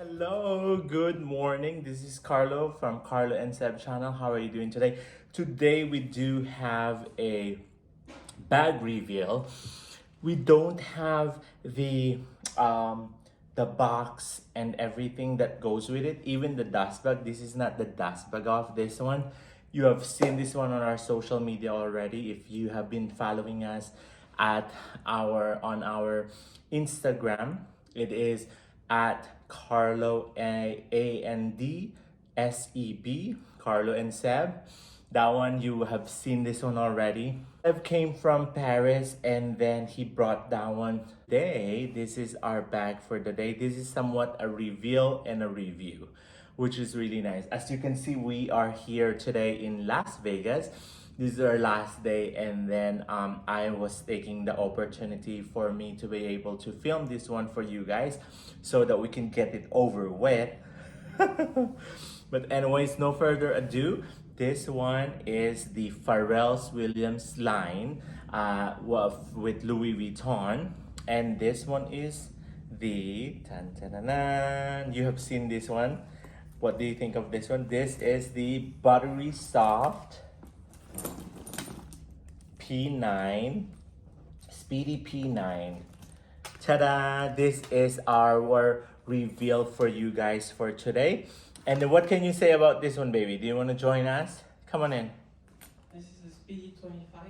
Hello, good morning. This is Carlo from Carlo&Seb channel. How are you doing today? Today we do have a bag reveal. We don't have the box and everything that goes with it, even the dust bag. This is not the dust bag of this one. You have seen this one on our social media already if you have been following us at our Instagram. It is at Carlo&Seb, Carlo&Seb. That one, you have seen this one already. Seb came from Paris and then he brought that one today. This is our bag for the day. This is somewhat a reveal and a review, which is really nice. As you can see, we are here today in Las Vegas. This is our last day, and then I was taking the opportunity for me to be able to film this one for you guys so that we can get it over with. But anyways, no further ado. This one is the Pharrell Williams line with Louis Vuitton, and this one is the you have seen this one. What do you think of this one? This is the buttery soft P9, Speedy P9. Ta-da! This is our reveal for you guys for today. And then what can you say about this one, baby? Do you want to join us? Come on in. This is a Speedy 25.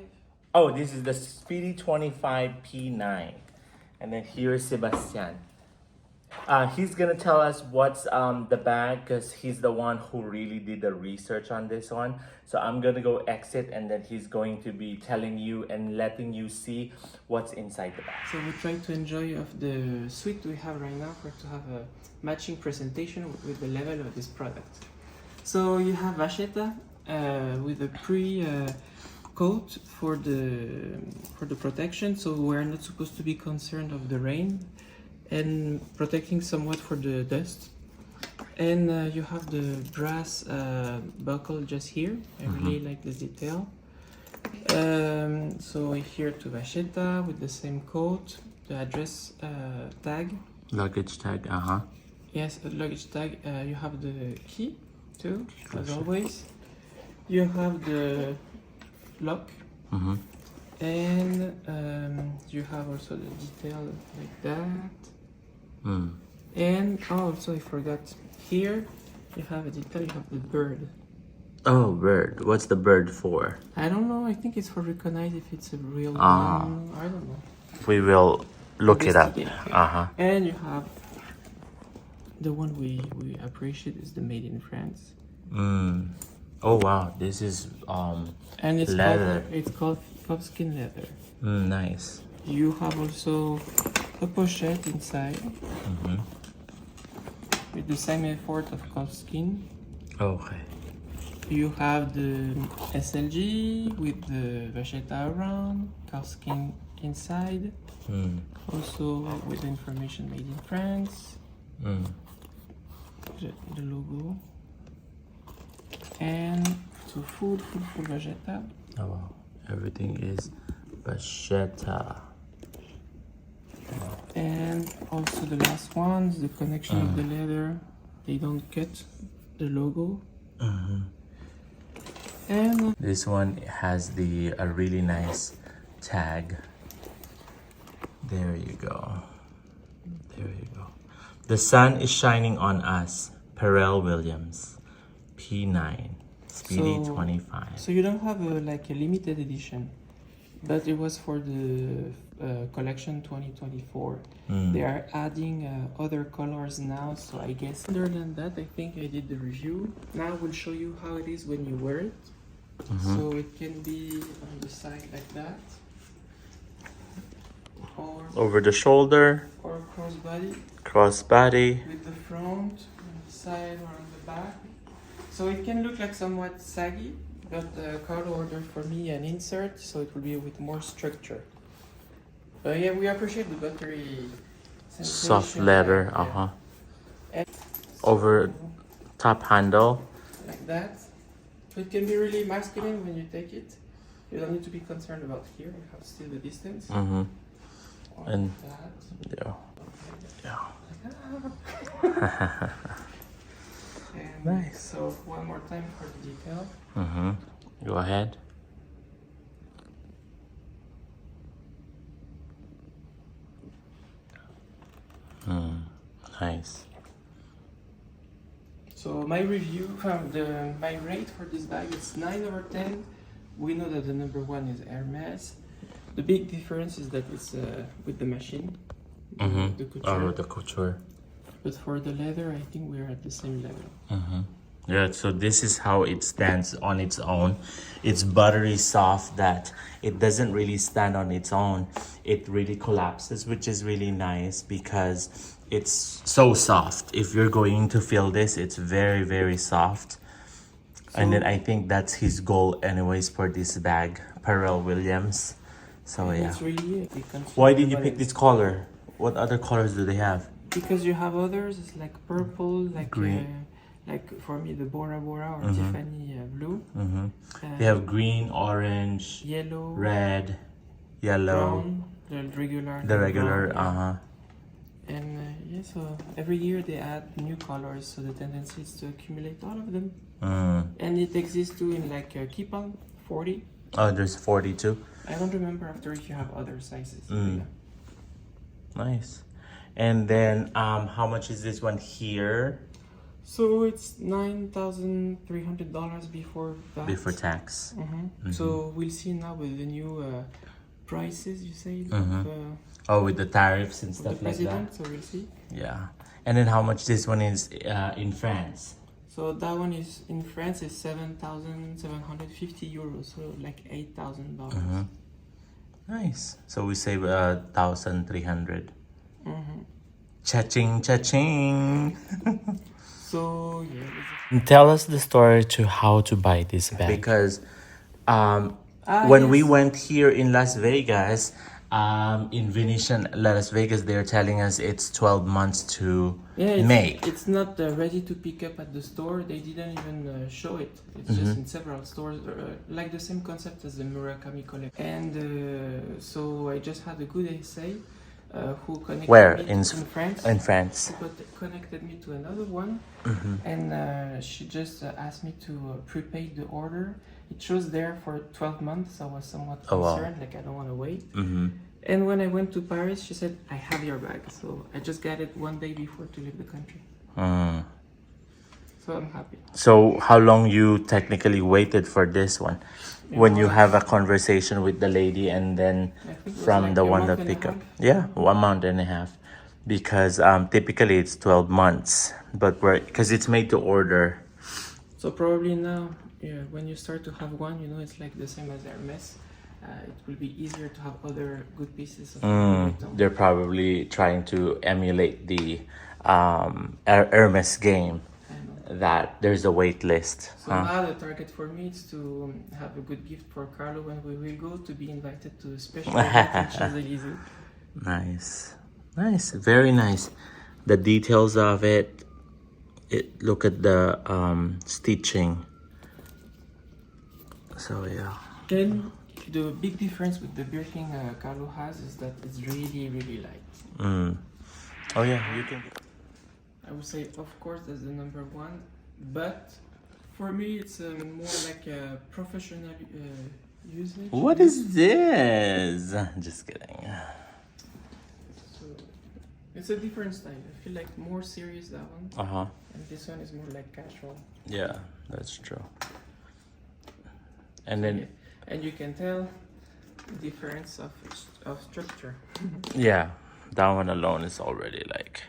Oh, this is the Speedy 25 P9. And then here's Sebastian. He's gonna tell us what's the bag because he's the one who really did the research on this one. So I'm gonna go exit and then he's going to be telling you and letting you see what's inside the bag. So we try to enjoy of the suite we have right now for to have a matching presentation with the level of this product. So you have Vachetta with a coat for the protection, so we're not supposed to be concerned of the rain, and protecting somewhat for the dust. And you have the brass buckle just here. I really like this detail. So here to Vachetta with the same coat, the address tag. Luggage tag, Yes, a luggage tag. You have the key too, as always. You have the lock. And you have also the detail like that. And also I forgot, here you have a detail, you have the bird. Oh, bird. What's the bird for? I don't know, I think it's for recognize if it's a real one. I don't know. We will look it up. And you have the one we appreciate is the made in France. Oh wow, this is And it's leather. It's called calfskin leather. Nice. You have also a pochette inside with the same effort of calfskin. Okay. You have the SLG with the Vachetta around, calfskin inside. Also with the information made in France. The logo. And so full Vachetta. Oh wow, everything is Vachetta. And also the last ones, the connection of the leather, they don't cut the logo. And This one has a really nice tag. There you go. There you go. The sun is shining on us. Pharrell Williams, P9, Speedy 25. So you don't have a limited edition, but it was for the collection 2024. They are adding other colors now, so I guess other than that, I think I did the review. Now I will show you how it is when you wear it. So it can be on the side like that, or Over the shoulder, crossbody crossbody. with the front, on the side or on the back. So it can look like somewhat saggy, but Carlo ordered for me an insert, so it will be with more structure. But yeah, we appreciate the buttery sensation. Soft leather, And over top handle. like that. So it can be really masculine when you take it. You don't need to be concerned about here. You have still the distance. And Like that. yeah. Like And Nice. so one more time for the detail. Mm-hmm. Go ahead. Nice. So my review from my rate for this bag is 9/10. We know that the number one is Hermes. The big difference is that it's with the machine, the couture. Oh, the couture. But for the leather, I think we're at the same level. Yeah, so this is how it stands on its own. It's buttery soft that it doesn't really stand on its own. It really collapses, which is really nice because it's so soft. If you're going to feel this, it's very, very soft. And then I think that's his goal anyways for this bag, Pharrell Williams. So yeah. It's really Why did you pick this color? What other colors do they have? Because you have others, it's like purple, like Green. like for me the Bora Bora or Tiffany blue. They have green, orange, Yellow, red, yellow, brown, the regular. regular, brown, yeah. And yeah, so every year they add new colors, so the tendency is to accumulate all of them. And it exists too in like keep on 40. Oh, there's 42. I don't remember after if you have other sizes. Yeah. Nice. And then how much is this one here? So it's $9,300 before that. Before tax. So we'll see now with the new prices, you say, Oh, with the tariffs and of the stuff like president. that. So we'll see. Yeah. And then how much this one is in France? So that one is in France is 7,750 euros, so like $8,000. Nice. So we save 1,300. Cha-ching, cha-ching. So yeah. Tell us the story to how to buy this bag. Because when we went here in Las Vegas, in Venetian Las Vegas, they're telling us it's 12 months to make. It's not ready to pick up at the store. They didn't even show it. It's just in several stores, like the same concept as the Murakami collection. And so I just had a good essay who connected me in France. In France. Who connected me to another one, and she just asked me to prepay the order. It shows there for 12 months. I was somewhat concerned, like I don't want to wait. And when I went to Paris, she said, I have your bag. So I just got it one day before to leave the country. So I'm happy. So how long you technically waited for this one? When you have a conversation with the lady and then from like the a one month that and a pick up? half. Yeah, 1 month and a half. Because typically it's 12 months, but because it's made to order. So probably now, when you start to have one, it's like the same as Hermes. It will be easier to have other good pieces of Vuitton. They're probably trying to emulate the Hermes game. That there's a wait list. So now the target for me is to have a good gift for Carlo when we will go to be invited to a special event in Champs-Élysées. Nice. Nice. Very nice. The details of it. Look at the stitching. So yeah. Then the big difference with the Birkin Carlo has is that it's really, really light. Oh yeah, you can. I would say, of course, that's the number one, but for me, it's more like a professional usage. What is this? Just kidding. So it's a different style. I feel like more serious, that one. And this one is more like casual. Yeah, that's true. And then, and you can tell the difference of structure. yeah, that one alone is already like.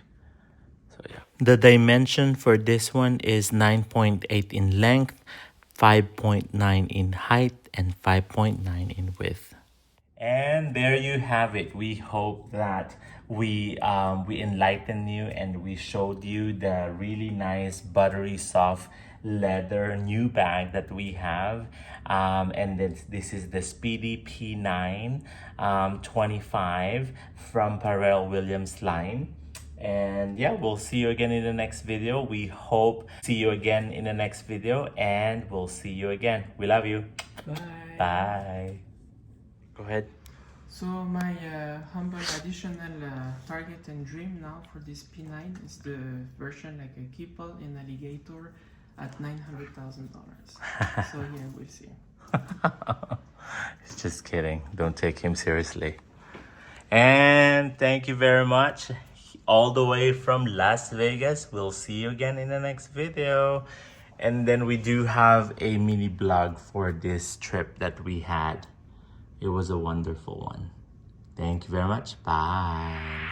So yeah. The dimension for this one is 9.8 in length, 5.9 in height, and 5.9 in width. And there you have it. We hope that we enlightened you and we showed you the really nice buttery soft leather new bag that we have. And then this is the Speedy P9 25 from Pharrell Williams line. And yeah, we'll see you again in the next video. We hope see you again in the next video, and we'll see you again. We love you. Bye. Bye. Go ahead. So my humble additional target and dream now for this P9 is the version like a Keeple in alligator at $900,000. So yeah, we'll see. He's just kidding. Don't take him seriously. And thank you very much. All the way from Las Vegas. We'll see you again in the next video. And then we do have a mini blog for this trip that we had. It was a wonderful one. Thank you very much. Bye.